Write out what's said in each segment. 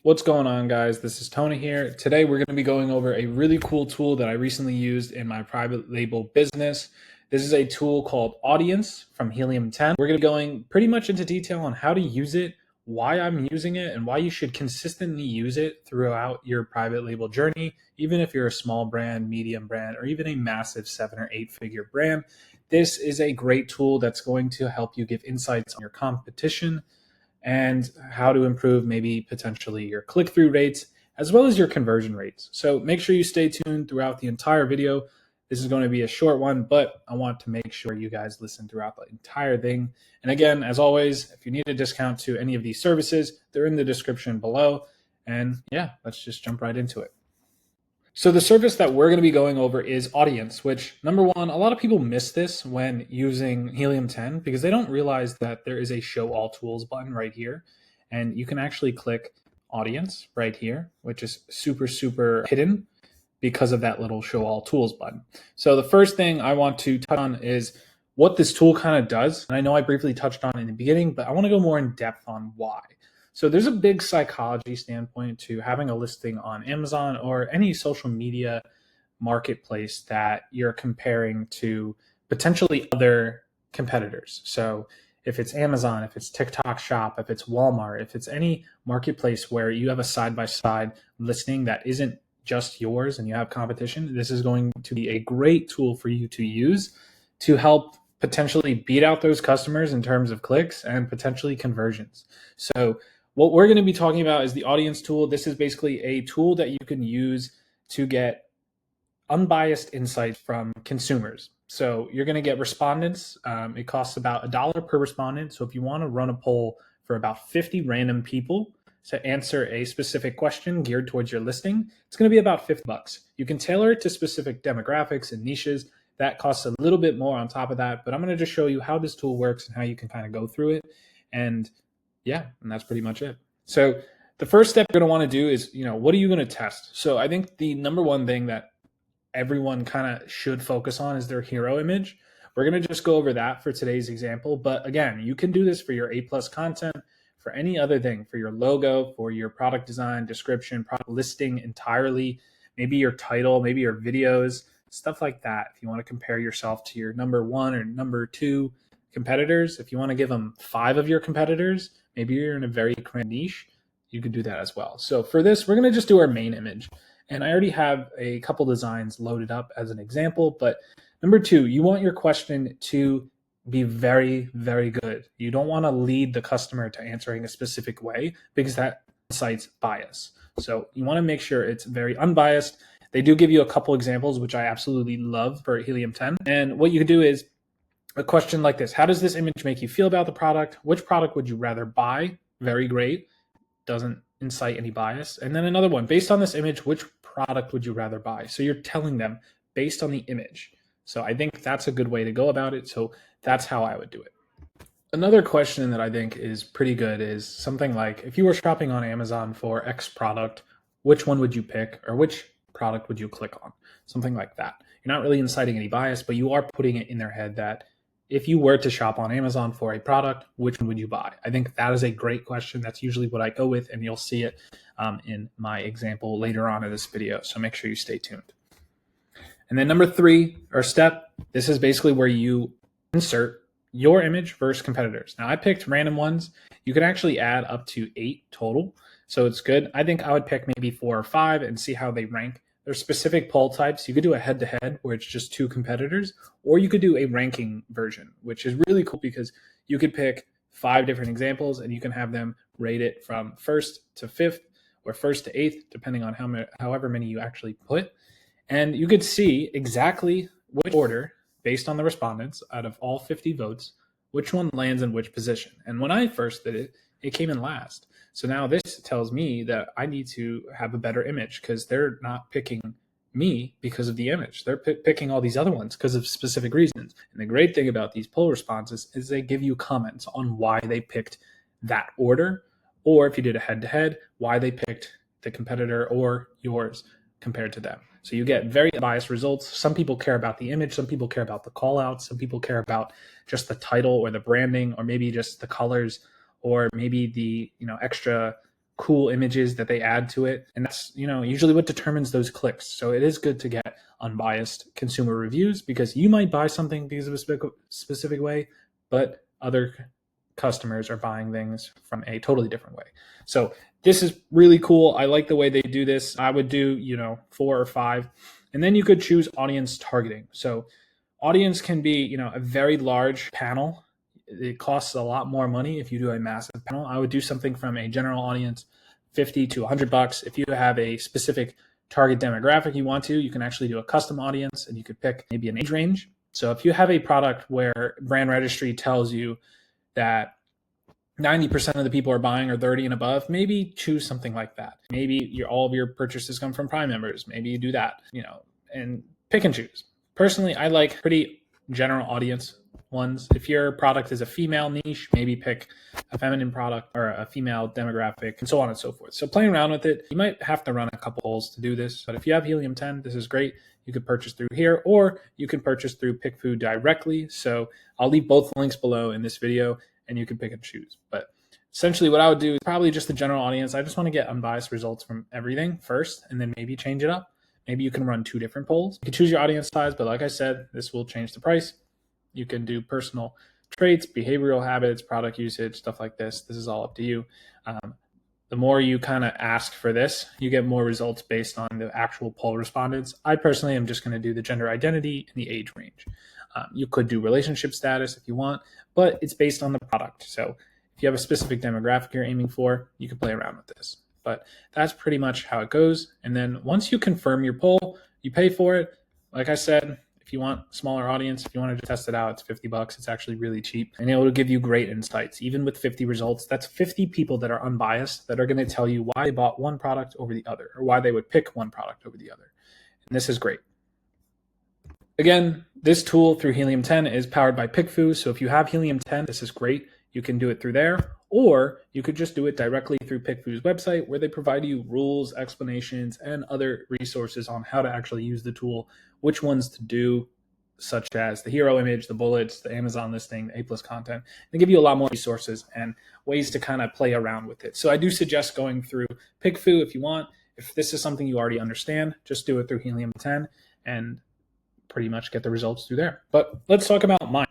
What's going on, guys? This is Tony here. Today, we're going to be going over a really cool tool that I recently used in my private label business. This is a tool called Audience from Helium10. We're going to be going pretty much into detail on how to use it, why I'm using it, and why you should consistently use it throughout your private label journey, even if you're a small brand, medium brand, or even a massive 7 or 8 figure brand. This is a great tool that's going to help you give insights on your competition and how to improve maybe potentially your click-through rates as well as your conversion rates. So make sure you stay tuned throughout the entire video. This is going to be a short one, but I want to make sure you guys listen throughout the entire thing. And again, as always, if you need a discount to any of these services, they're in the description below. And yeah, let's just jump right into it. So the service that we're going to be going over is Audience, which, number one, a lot of people miss this when using Helium10 because they don't realize that there is a Show All Tools button right here. And you can actually click Audience right here, which is super, super hidden because of that little Show All Tools button. So the first thing I want to touch on is what this tool kind of does. And I know I briefly touched on it in the beginning, but I want to go more in depth on why. So there's a big psychology standpoint to having a listing on Amazon or any social media marketplace that you're comparing to potentially other competitors. So if it's Amazon, if it's TikTok Shop, if it's Walmart, if it's any marketplace where you have a side-by-side listing that isn't just yours and you have competition, this is going to be a great tool for you to use to help potentially beat out those customers in terms of clicks and potentially conversions. So what we're going to be talking about is the Audience tool. This is basically a tool that you can use to get unbiased insights from consumers. So you're going to get respondents. It costs about $1 per respondent. So if you want to run a poll for about 50 random people to answer a specific question geared towards your listing, it's going to be about $50. You can tailor it to specific demographics and niches. That costs a little bit more on top of that, but I'm going to just show you how this tool works and how you can kind of go through it. And yeah, and that's pretty much it. So the first step you're going to want to do is, what are you going to test? So I think the number one thing that everyone kind of should focus on is their hero image. We're going to just go over that for today's example. But again, you can do this for your A+ content, for any other thing, for your logo, for your product design, description, product listing entirely, maybe your title, maybe your videos, stuff like that. If you want to compare yourself to your number 1 or number 2 competitors, if you want to give them 5 of your competitors, maybe you're in a very niche, you could do that as well. So for this, we're going to just do our main image. And I already have a couple designs loaded up as an example. But number 2, you want your question to be very, very good. You don't want to lead the customer to answering a specific way because that incites bias. So you want to make sure it's very unbiased. They do give you a couple examples, which I absolutely love for Helium10. And what you can do is a question like this: how does this image make you feel about the product? Which product would you rather buy? Very great. Doesn't incite any bias. And then another one: based on this image, which product would you rather buy? So you're telling them based on the image. So I think that's a good way to go about it. So that's how I would do it. Another question that I think is pretty good is something like, if you were shopping on Amazon for X product, which one would you pick, or which product would you click on? Something like that. You're not really inciting any bias, but you are putting it in their head that if you were to shop on Amazon for a product, which one would you buy? I think that is a great question. That's usually what I go with, and you'll see it in my example later on in this video. So make sure you stay tuned. And then number 3, or step, this is basically where you insert your image versus competitors. Now I picked random ones. You can actually add up to 8 total. So it's good. I think I would pick maybe 4 or 5 and see how they rank. There's specific poll types. You could do a head-to-head where it's just 2 competitors, or you could do a ranking version, which is really cool because you could pick 5 different examples and you can have them rate it from 1st to 5th or 1st to 8th, depending on however many you actually put. And you could see exactly which order, based on the respondents, out of all 50 votes, which one lands in which position. And when I first did it, it came in last. So now this tells me that I need to have a better image because they're not picking me because of the image. They're picking all these other ones because of specific reasons. And the great thing about these poll responses is they give you comments on why they picked that order, or if you did a head-to-head, why they picked the competitor or yours compared to them. So you get very biased results. Some people care about the image. Some people care about the call outs. Some people care about just the title or the branding, or maybe just the colors, or maybe the extra cool images that they add to it. And that's, usually what determines those clicks. So it is good to get unbiased consumer reviews, because you might buy something because of a specific way, but other customers are buying things from a totally different way. So this is really cool. I like the way they do this. I would do, 4 or 5. And then you could choose audience targeting. So audience can be, a very large panel. It costs a lot more money if you do a massive panel. I would do something from a general audience, $50 to $100. If you have a specific target demographic you want to, you can actually do a custom audience, and you could pick maybe an age range. So if you have a product where brand registry tells you that 90% of the people are buying are 30 and above, maybe choose something like that. Maybe all of your purchases come from Prime members. Maybe you do that, and pick and choose. Personally, I like pretty general audience ones. If your product is a female niche, maybe pick a feminine product or a female demographic, and so on and so forth. So playing around with it, you might have to run a couple polls to do this, but if you have Helium10, this is great. You could purchase through here, or you can purchase through PickFu directly. So I'll leave both links below in this video, and you can pick and choose. But essentially what I would do is probably just the general audience. I just want to get unbiased results from everything first, and then maybe change it up. Maybe you can run 2 different polls. You can choose your audience size, but like I said, this will change the price. You can do personal traits, behavioral habits, product usage, stuff like this. This is all up to you. The more you kind of ask for this, you get more results based on the actual poll respondents. I personally am just going to do the gender identity and the age range. You could do relationship status if you want, but it's based on the product. So if you have a specific demographic you're aiming for, you can play around with this. But that's pretty much how it goes. And then once you confirm your poll, you pay for it. Like I said, if you want smaller audience, if you want to test it out, it's $50. It's actually really cheap, and it will give you great insights. Even with 50 results, that's 50 people that are unbiased that are going to tell you why they bought one product over the other, or why they would pick one product over the other. And this is great. Again, this tool through Helium10 is powered by PickFu. So if you have Helium10, this is great. You can do it through there, or you could just do it directly through PickFu's website, where they provide you rules, explanations, and other resources on how to actually use the tool, which ones to do, such as the hero image, the bullets, the Amazon listing, the A+ content. They give you a lot more resources and ways to kind of play around with it. So I do suggest going through PickFu if you want. If this is something you already understand, just do it through Helium10 and pretty much get the results through there. But let's talk about mine.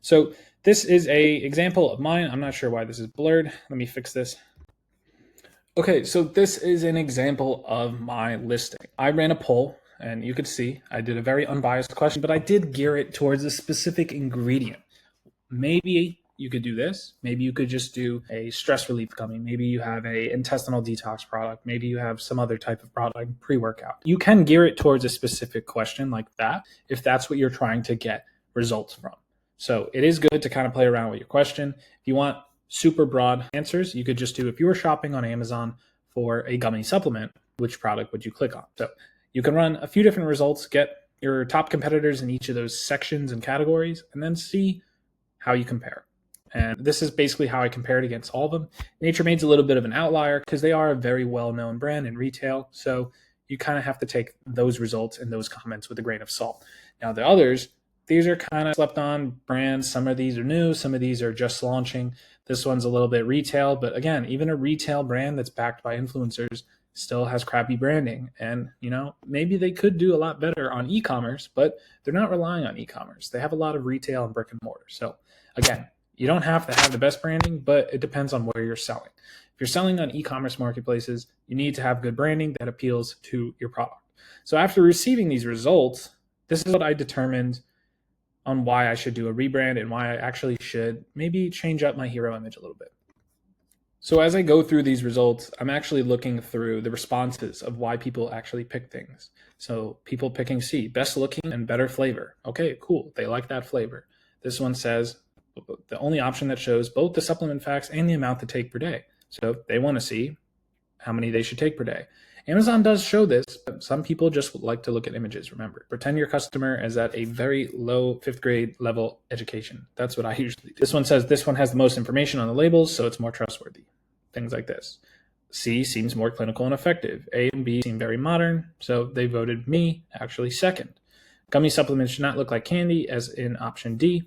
So this is a example of mine. I'm not sure why this is blurred. Let me fix this. Okay, so this is an example of my listing. I ran a poll, and you could see I did a very unbiased question, but I did gear it towards a specific ingredient. Maybe you could do this. Maybe you could just do a stress relief gummy. Maybe you have a intestinal detox product. Maybe you have some other type of product, pre-workout. You can gear it towards a specific question like that if that's what you're trying to get results from. So it is good to kind of play around with your question. If you want super broad answers, you could just do, if you were shopping on Amazon for a gummy supplement, which product would you click on? So you can run a few different results, get your top competitors in each of those sections and categories, and then see how you compare. And this is basically how I compared against all of them. Nature Made's a little bit of an outlier because they are a very well-known brand in retail. So you kind of have to take those results and those comments with a grain of salt. Now the others, these are kind of slept on brands. Some of these are new. Some of these are just launching. This one's a little bit retail. But again, even a retail brand that's backed by influencers still has crappy branding. And, maybe they could do a lot better on e-commerce, but they're not relying on e-commerce. They have a lot of retail and brick and mortar. So again, you don't have to have the best branding, but it depends on where you're selling. If you're selling on e-commerce marketplaces, you need to have good branding that appeals to your product. So after receiving these results, this is what I determined on why I should do a rebrand and why I actually should maybe change up my hero image a little bit. So as I go through these results, I'm actually looking through the responses of why people actually pick things. So people picking C, best looking and better flavor. Okay, cool. They like that flavor. This one says the only option that shows both the supplement facts and the amount to take per day. So they want to see how many they should take per day. Amazon does show this, but some people just like to look at images, remember. Pretend your customer is at a very low 5th grade level education. That's what I usually do. This one says this one has the most information on the labels, so it's more trustworthy. Things like this. C seems more clinical and effective. A and B seem very modern, so they voted me actually second. Gummy supplements should not look like candy, as in option D.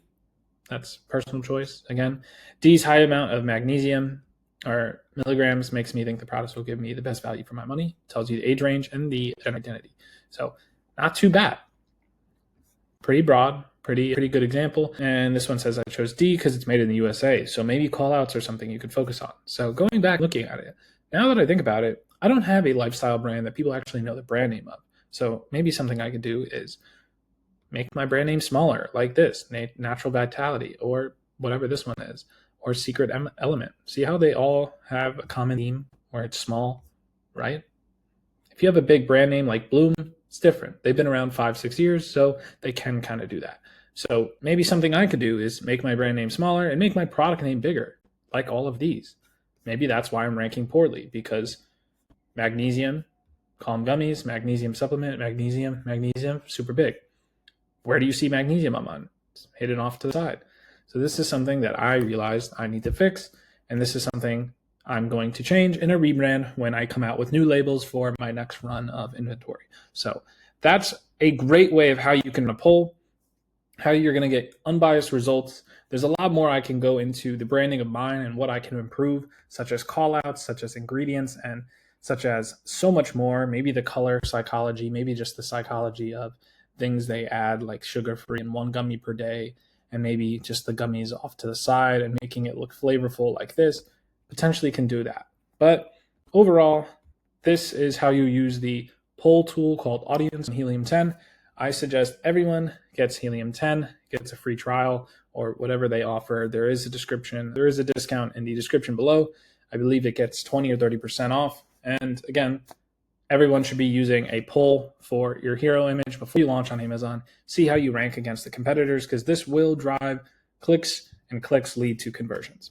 That's personal choice. Again, D's high amount of magnesium, or milligrams makes me think the products will give me the best value for my money. Tells you the age range and the gender identity. So not too bad. Pretty broad, pretty good example. And this one says I chose D because it's made in the USA. So maybe call outs are something you could focus on. So going back, looking at it, now that I think about it, I don't have a lifestyle brand that people actually know the brand name of. So maybe something I could do is make my brand name smaller, like this, Natural Vitality, or whatever this one is, or Secret Element. See how they all have a common theme where it's small, right? If you have a big brand name like Bloom, it's different. They've been around 5-6 years, so they can kind of do that. So maybe something I could do is make my brand name smaller and make my product name bigger, like all of these. Maybe that's why I'm ranking poorly, because magnesium, calm gummies, magnesium supplement, magnesium, super big. Where do you see magnesium? I'm on. It's hidden off to the side. So this is something that I realized I need to fix, and this is something I'm going to change in a rebrand when I come out with new labels for my next run of inventory. So that's a great way of how you can poll, how you're going to get unbiased results. There's a lot more I can go into the branding of mine and what I can improve, such as call outs, such as ingredients, and such as so much more. Maybe the color psychology, maybe just the psychology of things they add, like sugar-free and 1 gummy per day, and maybe just the gummies off to the side and making it look flavorful like this. Potentially can do that. But overall, this is how you use the poll tool called Audience in Helium10. I suggest everyone gets Helium10, gets a free trial or whatever they offer. There is a description. There is a discount in the description below. I believe it gets 20 or 30% off. And again, everyone should be using a poll for your hero image before you launch on Amazon. See how you rank against the competitors, because this will drive clicks, and clicks lead to conversions.